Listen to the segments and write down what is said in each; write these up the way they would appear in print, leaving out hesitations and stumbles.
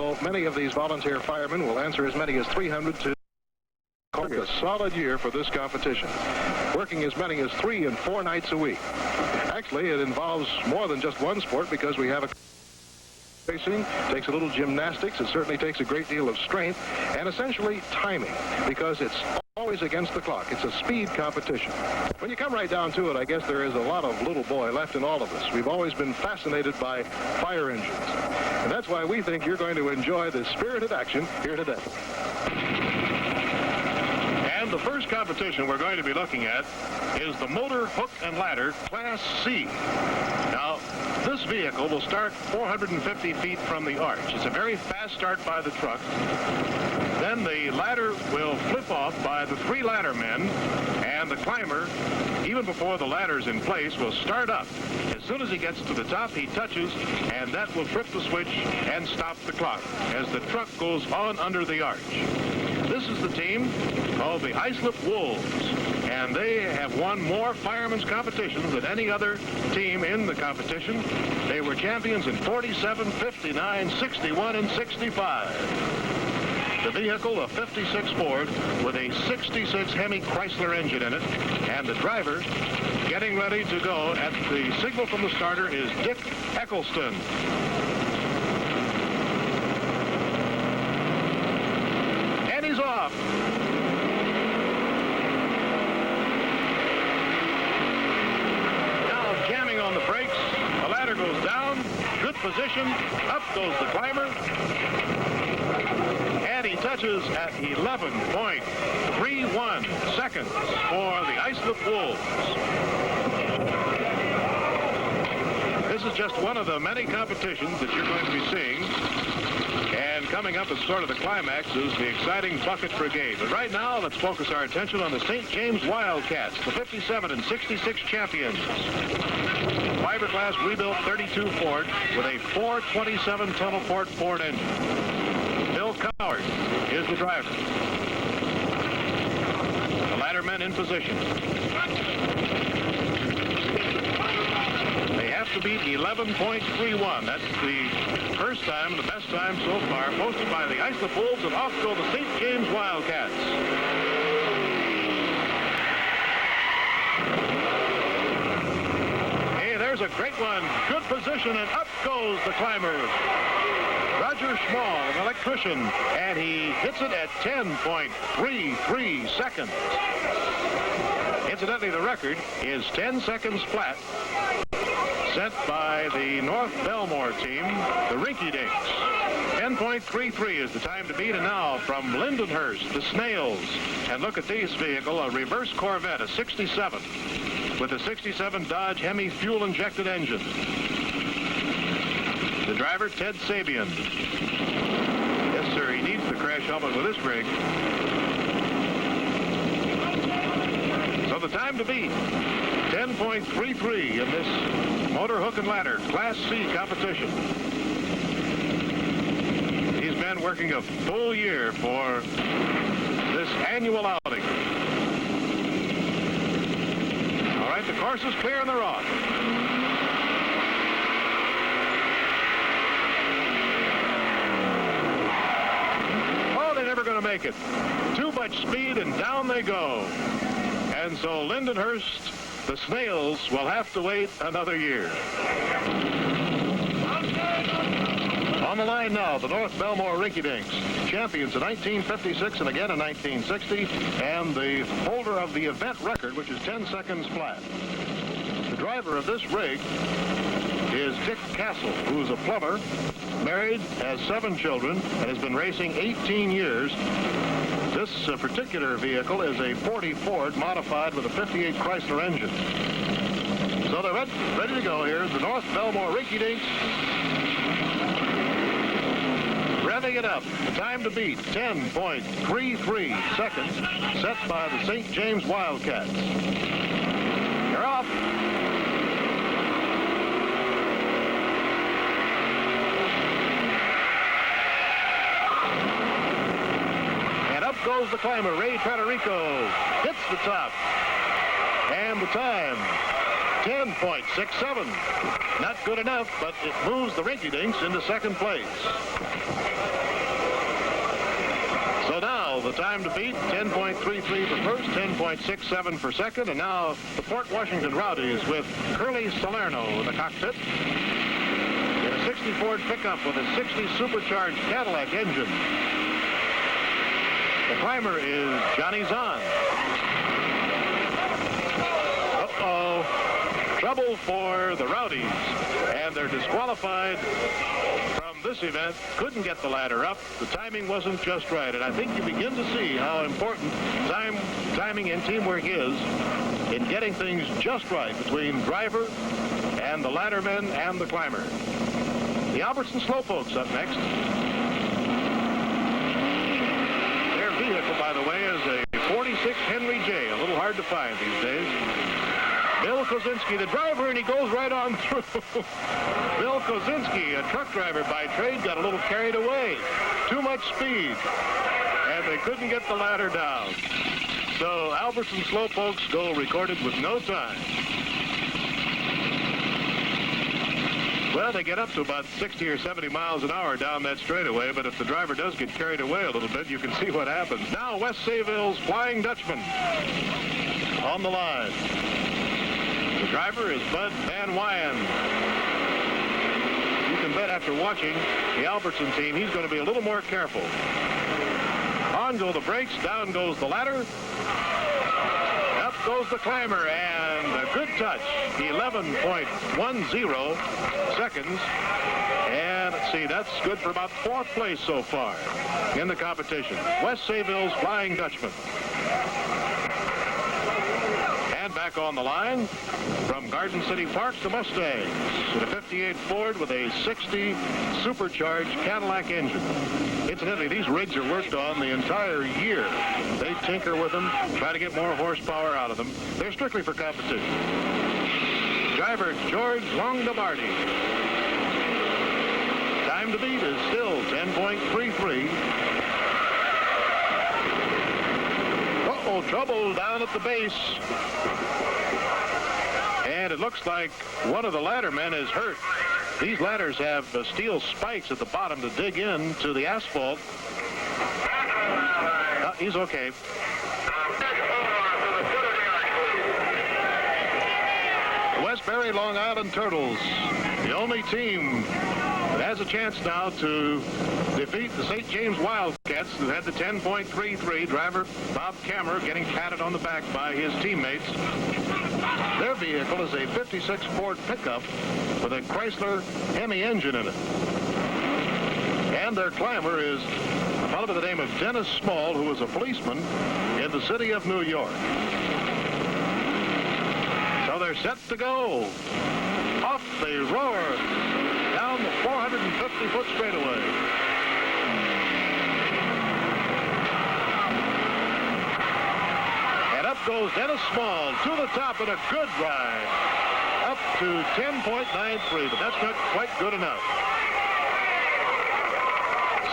although many of these volunteer firemen will answer as many as 300 to a solid year for this competition, working as many as 3 and 4 nights a week. Actually, it involves more than just one sport because we have a racing, takes a little gymnastics, it certainly takes a great deal of strength, and essentially timing, because it's always against the clock. It's a speed competition. When you come right down to it, I guess there is a lot of little boy left in all of us. We've always been fascinated by fire engines, and that's why we think you're going to enjoy this spirited action here today. And the first competition we're going to be looking at is the motor hook and ladder Class C. Now, this vehicle will start 450 feet from the arch. It's a very fast start by the truck. Then the ladder will flip off by the 3 ladder men, and the climber, even before the ladder's in place, will start up. As soon as he gets to the top, he touches, and that will trip the switch and stop the clock as the truck goes on under the arch. This is the team called the Islip Wolves, and they have won more firemen's competitions than any other team in the competition. They were champions in 47, 59, 61, and 65. The vehicle, a 56 Ford with a 66 Hemi Chrysler engine in it, and the driver getting ready to go at the signal from the starter is Dick Eccleston. And he's off. Now jamming on the brakes, the ladder goes down, good position, up goes the climber. And he touches at 11.31 seconds for the Islip Wolves. This is just one of the many competitions that you're going to be seeing. And coming up as sort of the climax is the exciting Bucket Brigade. But right now, let's focus our attention on the St. James Wildcats, the 57 and 66 champions. Fiberglass rebuilt 32 Ford with a 427 tunnel port Ford engine. Bill Coward is the driver. The laddermen in position. They have to beat 11.31. That's the first time, the best time so far, posted by the Islip Wolves, and off go the St. James Wildcats. Hey, there's a great one. Good position, and up goes the climber. Roger Schmall, an electrician, and he hits it at 10.33 seconds. Incidentally, the record is 10 seconds flat, set by the North Belmore team, the Rinky Dinks. 10.33 is the time to beat, and now from Lindenhurst, the Snails. And look at this vehicle, a reverse Corvette, a 67, with a 67 Dodge Hemi fuel-injected engine. The driver, Ted Sabian. Yes, sir, he needs the crash helmet with this rig. So the time to beat, 10.33 in this motor hook and ladder Class C competition. These men working a full year for this annual outing. All right, the course is clear and they're off. Never going to make it. Too much speed, and down they go. And so Lindenhurst, the Snails, will have to wait another year. On the line now, the North Belmore Rinky Dinks, champions in 1956 and again in 1960, and the holder of the event record, which is 10 seconds flat. The driver of this rig is Dick Castle, who's a plumber, married, has 7 children, and has been racing 18 years. This particular vehicle is a 40 Ford modified with a 58 Chrysler engine. So they're ready to go here. The North Belmore Rinky Dinks revving it up. The time to beat, 10.33 seconds, set by the St. James Wildcats. They're off. Goes the climber, Ray Trattorico, hits the top, and the time, 10.67. Not good enough, but it moves the Rinky Dinks into second place. So time to beat, 10.33 for first, 10.67 for second, and now the Port Washington Rowdies with Curly Salerno in the cockpit. In a 60 Ford pickup with a 60 supercharged Cadillac engine. The climber is Johnny Zahn. Uh-oh. Trouble for the Rowdies, and they're disqualified from this event. Couldn't get the ladder up. The timing wasn't just right, and I think you begin to see how important timing and teamwork is in getting things just right between driver and the laddermen and the climber. The Albertson Slowpokes up next. Their vehicle, by the way, is a 46 Henry J, a little hard to find these days. Bill Kozinski, the driver, and he goes right on through. Bill Kozinski, a truck driver by trade, got a little carried away. Too much speed, and they couldn't get the ladder down. So Albertson Slowpokes go recorded with no time. Well, they get up to about 60 or 70 miles an hour down that straightaway, but if the driver does get carried away a little bit, you can see what happens. Now West Sayville's Flying Dutchman on the line. The driver is Bud Van Wyen. You can bet after watching the Albertson team, he's going to be a little more careful. On go the brakes, down goes the ladder. Up goes the climber, and a good touch. 11.10 seconds. And let's see, that's good for about 4th place so far in the competition. West Sayville's Flying Dutchman. And back on the line from Garden City Park, the Mustangs in a 58 Ford with a 60 supercharged Cadillac engine. Incidentally, these rigs are worked on the entire year. They tinker with them, try to get more horsepower out of them. They're strictly for competition. Driver George Longobardi. Time to beat is still 10.33. Uh-oh, trouble down at the base. And it looks like one of the laddermen is hurt. These ladders have steel spikes at the bottom to dig into the asphalt. He's okay. The Westbury Long Island Turtles, the only team that has a chance now to defeat the St. James Wildcats, who had the 10.33. Driver Bob Kammer getting patted on the back by his teammates. Their vehicle is a 56 Ford pickup with a Chrysler Hemi engine in it. And their climber is a fellow by the name of Dennis Small, who was a policeman in the city of New York. So they're set to go. Off they roar down the 450-foot straightaway. And up goes Dennis Small to the top in a good ride. Up to 10.93, but that's not quite good enough.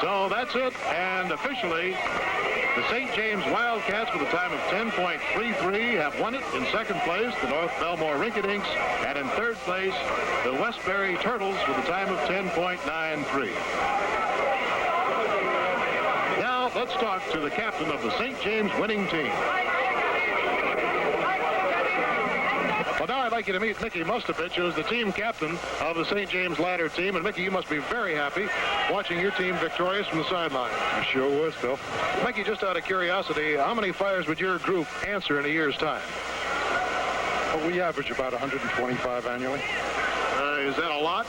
So that's it, and officially, the St. James Wildcats with a time of 10.33 have won it. In second place, the North Belmore Rinky-Dinks, and in third place, the Westbury Turtles with a time of 10.93. Now, let's talk to the captain of the St. James winning team. Well, now I'd like you to meet Mickey Mustovich, who's the team captain of the St. James ladder team. And, Mickey, you must be very happy watching your team victorious from the sideline. I sure was, Bill. Mickey, just out of curiosity, how many fires would your group answer in a year's time? Well, we average about 125 annually. Is that a lot?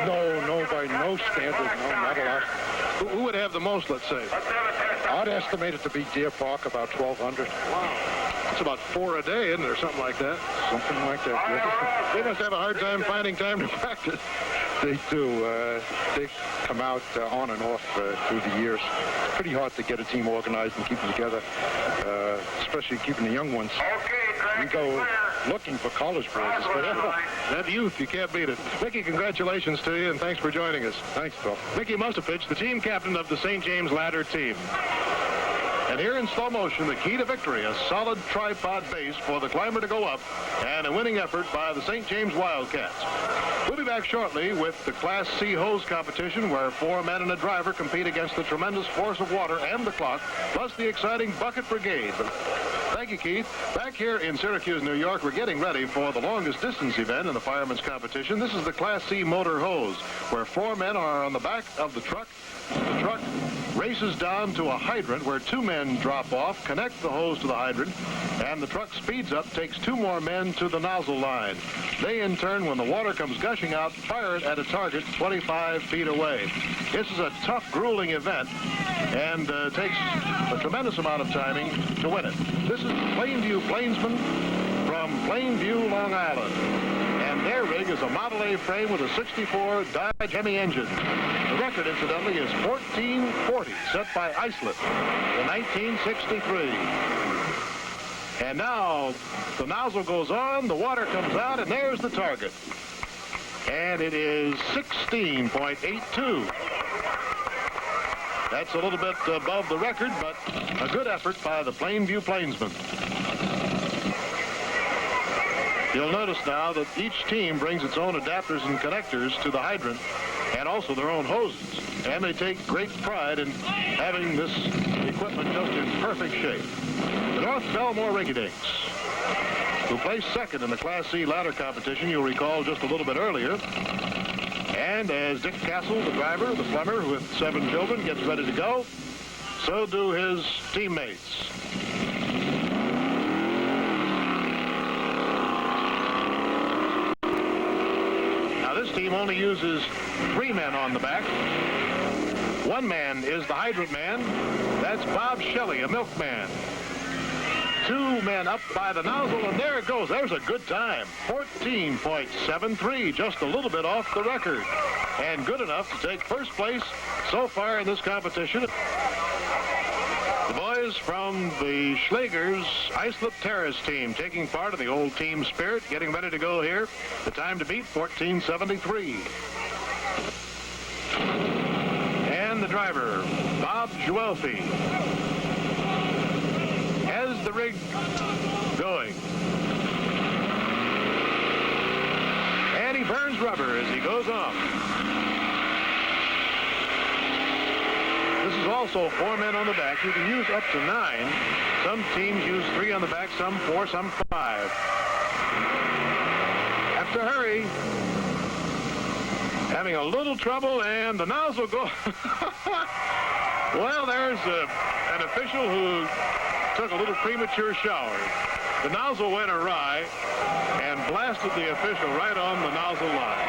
No, by no standard, no, not a lot. Who would have the most, let's say? I'd estimate it to be Deer Park, about 1,200. Wow. That's about 4 a day, isn't there? Something like that. Something like that, yeah. They must have a hard time finding time to practice. They do. They come out on and off through the years. It's pretty hard to get a team organized and keep them together, especially keeping the young ones. We go looking for college boys, especially. That youth, you can't beat it. Mickey, congratulations to you, and thanks for joining us. Thanks, Bill. Mickey Mustovich, the team captain of the St. James ladder team. And here in slow motion, the key to victory, a solid tripod base for the climber to go up, and a winning effort by the St. James Wildcats. We'll be back shortly with the Class C hose competition, where 4 men and a driver compete against the tremendous force of water and the clock, plus the exciting bucket brigade. Thank you, Keith. Back here in Syracuse, New York, we're getting ready for the longest distance event in the fireman's competition. This is the Class C motor hose, where 4 men are on the back of the truck. The truck races down to a hydrant where 2 men drop off, connect the hose to the hydrant, and the truck speeds up, takes 2 more men to the nozzle line. They, in turn, when the water comes gushing out, fire it at a target 25 feet away. This is a tough, grueling event, and takes a tremendous amount of timing to win it. This is Plainview Plainsmen from Plainview, Long Island. And their rig is a Model A frame with a 64 Dodge Hemi engine. The record, incidentally, is 1440, set by Iceland in 1963. And now the nozzle goes on, the water comes out, and there's the target. And it is 16.82. That's a little bit above the record, but a good effort by the Plainview Plainsmen. You'll notice now that each team brings its own adapters and connectors to the hydrant, and also their own hoses. And they take great pride in having this equipment just in perfect shape. The North Belmore Rinky-Dinks, who placed second in the Class C ladder competition, you'll recall, just a little bit earlier. And as Dick Castle, the driver, the plumber with 7 children, gets ready to go, so do his teammates. This team only uses 3 men on the back. 1 man is the hydrant man. That's Bob Shelley, a milkman. 2 men up by the nozzle, and there it goes. There's a good time. 14.73, just a little bit off the record. And good enough to take first place so far in this competition. The boys from the Schlagers Islip Terrace team taking part in the old team spirit, getting ready to go here. The time to beat, 14:73. And the driver, Bob Juelfi, has the rig going. And he burns rubber as he goes off. This is also 4 men on the back. You can use up to 9. Some teams use 3 on the back, some 4, some 5. Have to hurry. Having a little trouble, and the nozzle goes. Well, there's an official who took a little premature shower. The nozzle went awry and blasted the official right on the nozzle line.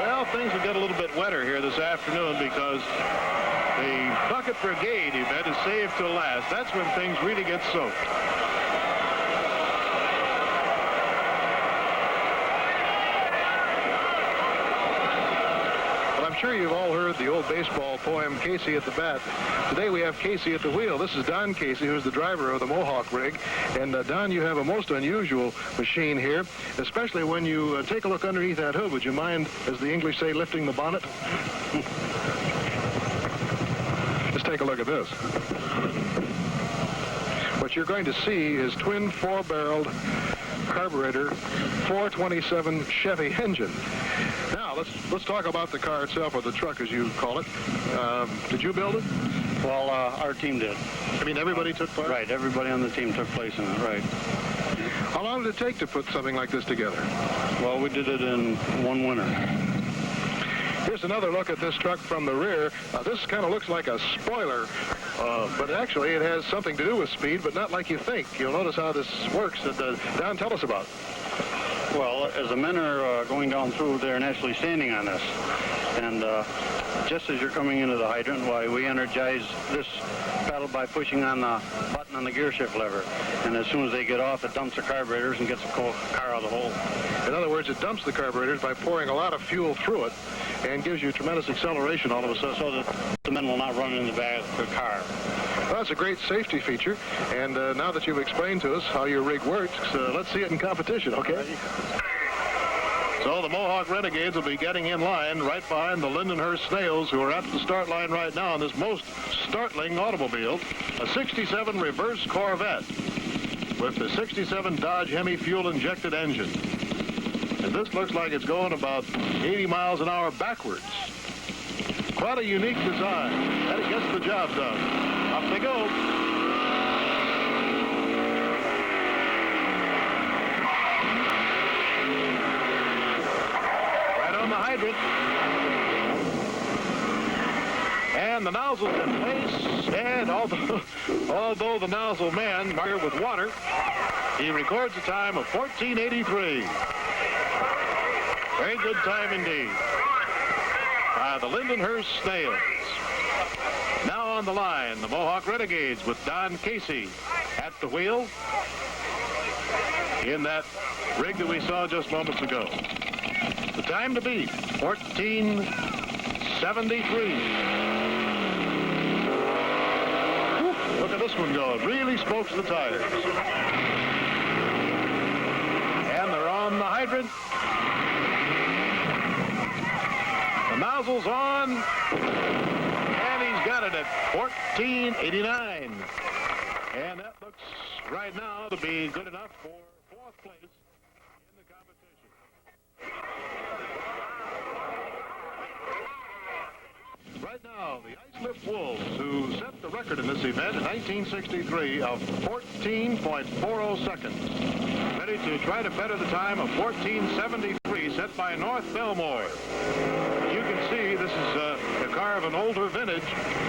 Well, things will get a little bit wetter here this afternoon because the bucket brigade event is saved till last. That's when things really get soaked. Well, I'm sure you've all heard the old baseball poem, Casey at the Bat. Today we have Casey at the wheel. This is Don Casey, who's the driver of the Mohawk rig. And Don, you have a most unusual machine here, especially when you take a look underneath that hood. Would you mind, as the English say, lifting the bonnet? Just take a look at this. What you're going to see is twin 4-barreled carburetor 427 Chevy engine. Now let's talk about the car itself, or the truck as you call it. Did you build it? Well, our team did. I mean, everybody took part? Right, everybody on the team took place in it, right. How long did it take to put something like this together? Well, we did it in 1 winter. Here's another look at this truck from the rear. This kind of looks like a spoiler, but actually it has something to do with speed, but not like you think. You'll notice how this works. Don, tell us about it. Well, as the men are going down through, they're naturally standing on this. And just as you're coming into the hydrant, why, we energize this pedal by pushing on the button on the gear shift lever. And as soon as they get off, it dumps the carburetors and gets the car out of the hole. In other words, it dumps the carburetors by pouring a lot of fuel through it and gives you tremendous acceleration all of a sudden. So that the men will not run into the back of the car. Well, that's a great safety feature. And now that you've explained to us how your rig works, let's see it in competition, okay? So the Mohawk Renegades will be getting in line right behind the Lindenhurst Snails, who are at the start line right now on this most startling automobile, a 67 reverse Corvette with the 67 Dodge Hemi fuel-injected engine. And this looks like it's going about 80 miles an hour backwards. Quite a unique design. And it gets the job done. Up they go. Right on the hydrant. And the nozzle's in place. And although the nozzle man marked with water, he records a time of 14:83. Very good time indeed. The Lindenhurst Snails. Now on the line, the Mohawk Renegades with Don Casey at the wheel in that rig that we saw just moments ago. The time to beat, 14:73. Look at this one go. It really smokes the tires. And they're on the hydrant. The nozzle's on. And he's got it at 14:89. And that looks right now to be good enough for fourth place in the competition. Right now, the Islip Wolves, who set the record in this event in 1963 of 14.40 seconds, ready to try to better the time of 14:73 set by North Belmore. You can see this is a car of an older vintage,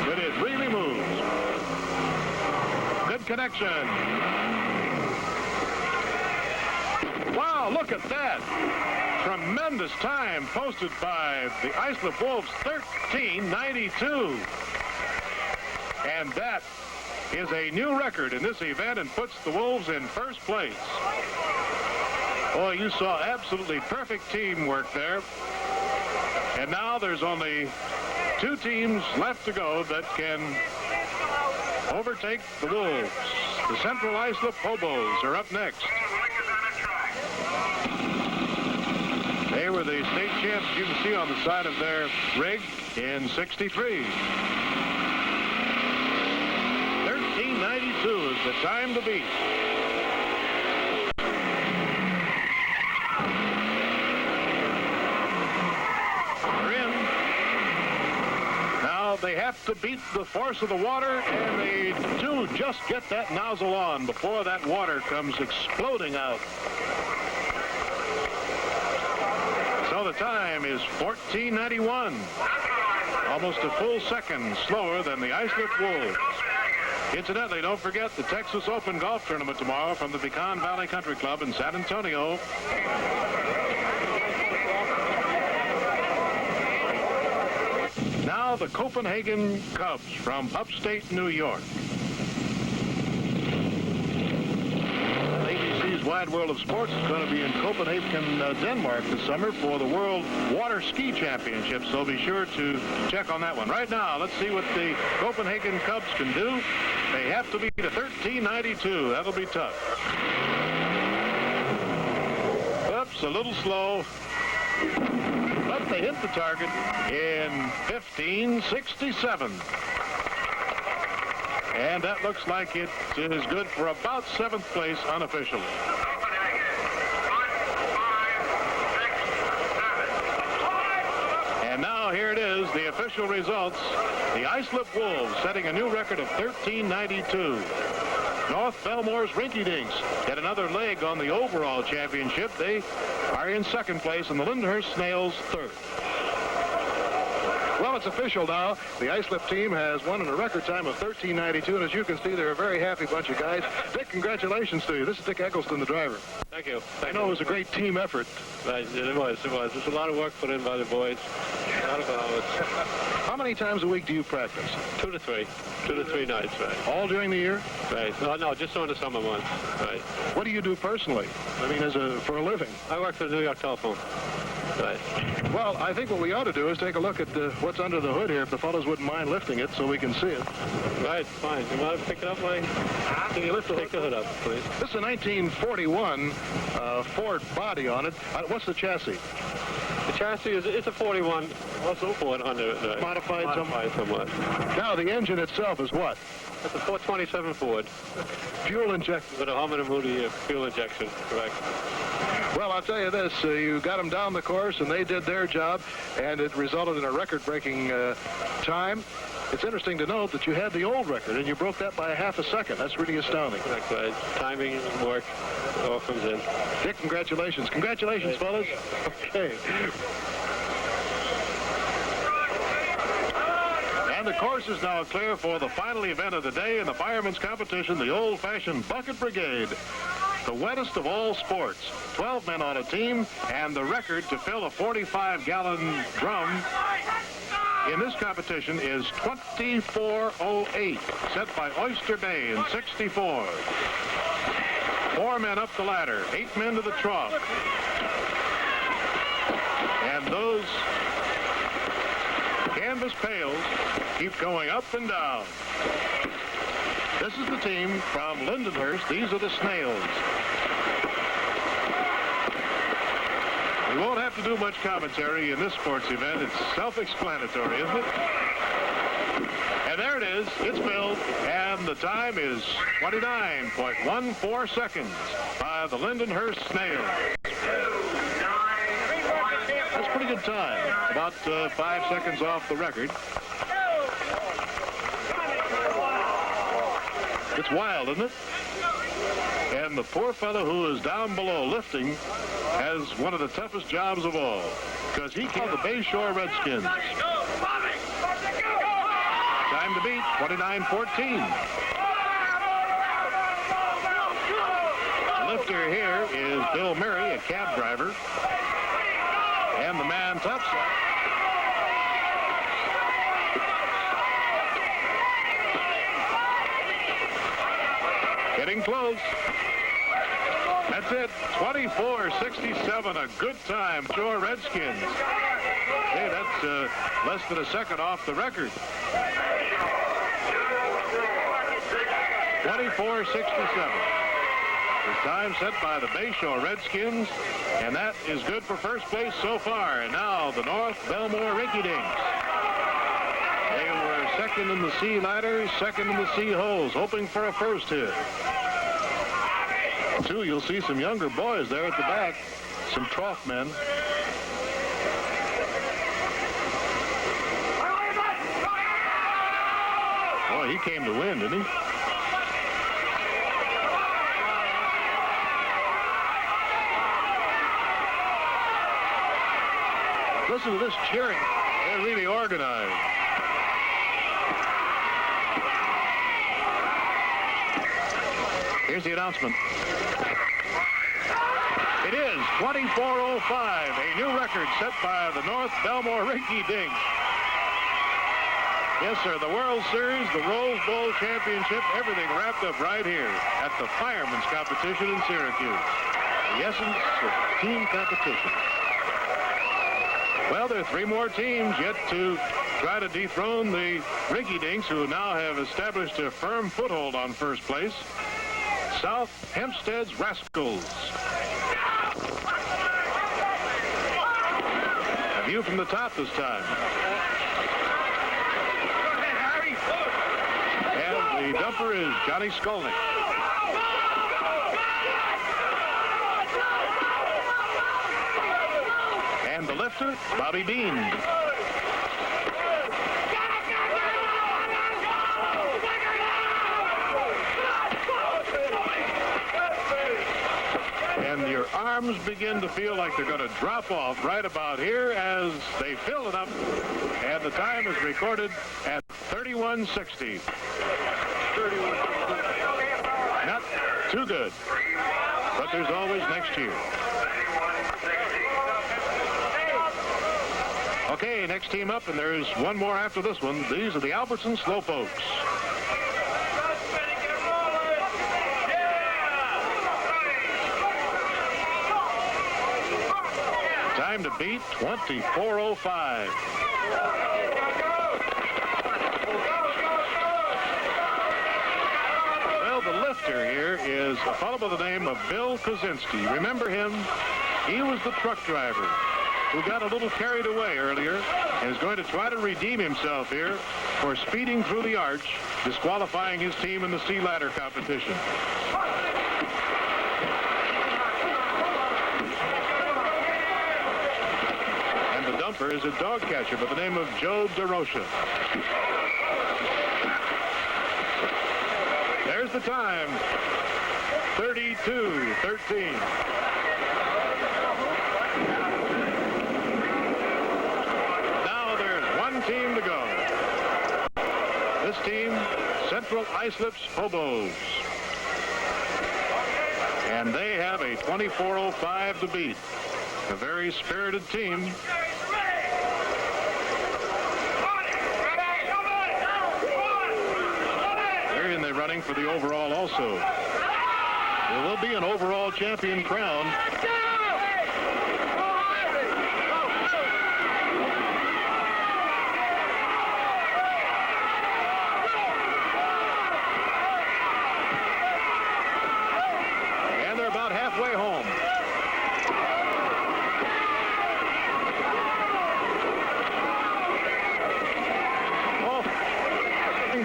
but it really moves. Good connection. Wow, look at that. Tremendous time posted by the Islip Wolves, 13:92. And that is a new record in this event and puts the Wolves in first place. Boy, you saw absolutely perfect teamwork there. And now there's only two teams left to go that can overtake the Wolves. The Central Islip Hobos are up next. They were the state champs, you can see on the side of their rig in 63. 13:92 is the time to beat. They're in. Now they have to beat the force of the water, and they do just get that nozzle on before that water comes exploding out. So the time is 14:91, almost a full second slower than the Islip Wolves. Incidentally, don't forget the Texas Open Golf Tournament tomorrow from the Pecan Valley Country Club in San Antonio. Now the Copenhagen Cubs from upstate New York. Wide World of Sports is going to be in Copenhagen, Denmark this summer for the World Water Ski Championships, so be sure to check on that one. Right now, let's see what the Copenhagen Cubs can do. They have to beat a 13:92. That'll be tough. Oops, a little slow. But they hit the target in 15:67. And that looks like it is good for about 7th place unofficially. And now here it is, the official results. The Islip Wolves setting a new record of 13:92. North Belmore's Rinky Dinks get another leg on the overall championship. They are in 2nd place, and the Lindenhurst Snails 3rd. Well, it's official now. The Islip team has won in a record time of 13:92, and as you can see, they're a very happy bunch of guys. Dick, congratulations to you. This is Dick Eggleston, the driver. Thank you. I know it was a great team effort. Right, it was. There's a lot of work put in by the boys. A lot of hours. How many times a week do you practice? 2 to 3. 2 to 3 nights, right. All during the year? Right. No, just during the summer months. Right. What do you do personally? I mean, for a living? I work for the New York Telephone. Right. Well, I think what we ought to do is take a look at what's under the hood here, if the fellows wouldn't mind lifting it so we can see it. Right, fine. You want to pick it up, Mike? Can you lift the hood? Take the hood up, please. This is a 1941 Ford body on it. What's the chassis? The chassis it's a 41. Also Ford under it. Right. Modified somewhat. Now, the engine itself is what? It's a 427 Ford. Fuel injected. With a Harman & Moody fuel injection, correct. Well, I'll tell you this. You got them down the course, and they did their job, and it resulted in a record-breaking time. It's interesting to note that you had the old record, and you broke that by a half a second. That's really astounding. Exactly. Timing and work, it all comes in. Dick, congratulations. Congratulations, fellas. Okay. And the course is now clear for the final event of the day in the firemen's competition, the old-fashioned bucket brigade. The wettest of all sports. 12 men on a team, and the record to fill a 45-gallon drum in this competition is 24:08, set by Oyster Bay in 64. 4 men up the ladder, 8 men to the trough. And those canvas pails keep going up and down. This is the team from Lindenhurst. These are the Snails. We won't have to do much commentary in this sports event. It's self-explanatory, isn't it? And there it is. It's filled, and the time is 29.14 seconds by the Lindenhurst Snails. That's a pretty good time. About 5 seconds off the record. It's wild, isn't it? And the poor fellow who is down below lifting has one of the toughest jobs of all, because he called the Bayshore Redskins. Time to beat, 29:14. The lifter here is Bill Murray, a cab driver, and the man topside. Getting close. That's it. 24:67. A good time. Shore Redskins. Hey, that's less than a second off the record. 24:67. The time set by the Bayshore Redskins, and that is good for first place so far. And now the North Belmore Rinky Dinks. They were second in the C ladder, second in the C holes, hoping for a first hit. Too, you'll see some younger boys there at the back, some trough men. Boy, he came to win, didn't he? Listen to this cheering. They're really organized. Here's the announcement. It is 24:05, a new record set by the North Belmore Rinky Dinks. Yes, sir, the World Series, the Rose Bowl Championship, everything wrapped up right here at the Firemen's Competition in Syracuse. The essence of team competition. Well, there are 3 more teams yet to try to dethrone the Rinky Dinks, who now have established a firm foothold on first place. South Hempstead's Rascals. A view from the top this time. And the dumper is Johnny Skolnick. And the lifter, Bobby Bean. And your arms begin to feel like they're going to drop off right about here as they fill it up. And the time is recorded at 31:60. Not too good, but there's always next year. Okay, next team up, and there's one more after this one. These are the Albertson Slowpokes. Time to beat, 24:05. Well, the lifter here is a fellow by the name of Bill Kozinski. Remember him? He was the truck driver who got a little carried away earlier and is going to try to redeem himself here for speeding through the arch, disqualifying his team in the C ladder competition. photographer is a dog catcher by the name of Joe DeRocha. There's the time, 32-13. Now there's one team to go. This team, Central Islips Hobos. And they have a 24:05 to beat. A very spirited team. They're in there running for the overall also. There will be an overall champion crowned. And they're about halfway home.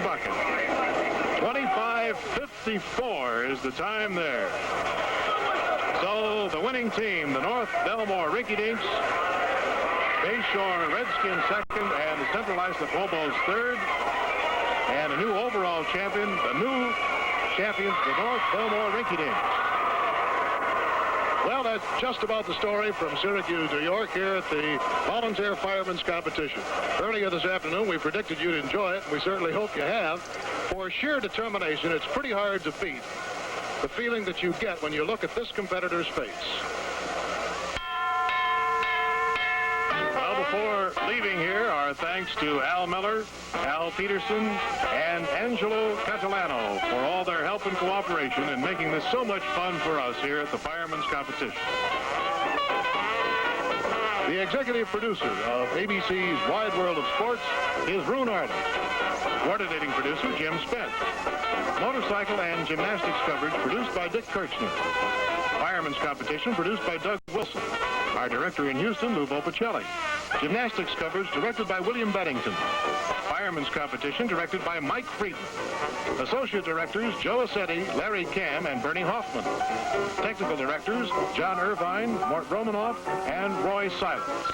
Bucket. 25:54 is the time there. So the winning team, the North Belmore Rinky Dinks, Bayshore Redskins second, and the Central Islip Hobos third. And a new overall champion, the new champions, the North Belmore Rinky Dinks. Well, that's just about the story from Syracuse, New York, here at the Volunteer Firemen's Competition. Earlier this afternoon, we predicted you'd enjoy it, and we certainly hope you have. For sheer determination, it's pretty hard to beat the feeling that you get when you look at this competitor's face. Well, before leaving here, our thanks to Al Miller, Al Peterson, and Angelo Catalano for all their help and cooperation in making this so much fun for us here at the Firemen's Competition. The executive producer of ABC's Wide World of Sports is Roone Arden. Coordinating producer, Jim Spence. Motorcycle and gymnastics coverage produced by Dick Kirchner. Firemen's Competition produced by Doug Wilson. Our director in Houston, Lou Volpicelli. Gymnastics coverage directed by William Beddington. Firemen's Competition directed by Mike Friedman. Associate directors, Joe Assetti, Larry Cam, and Bernie Hoffman. Technical directors, John Irvine, Mort Romanoff, and Roy Silence.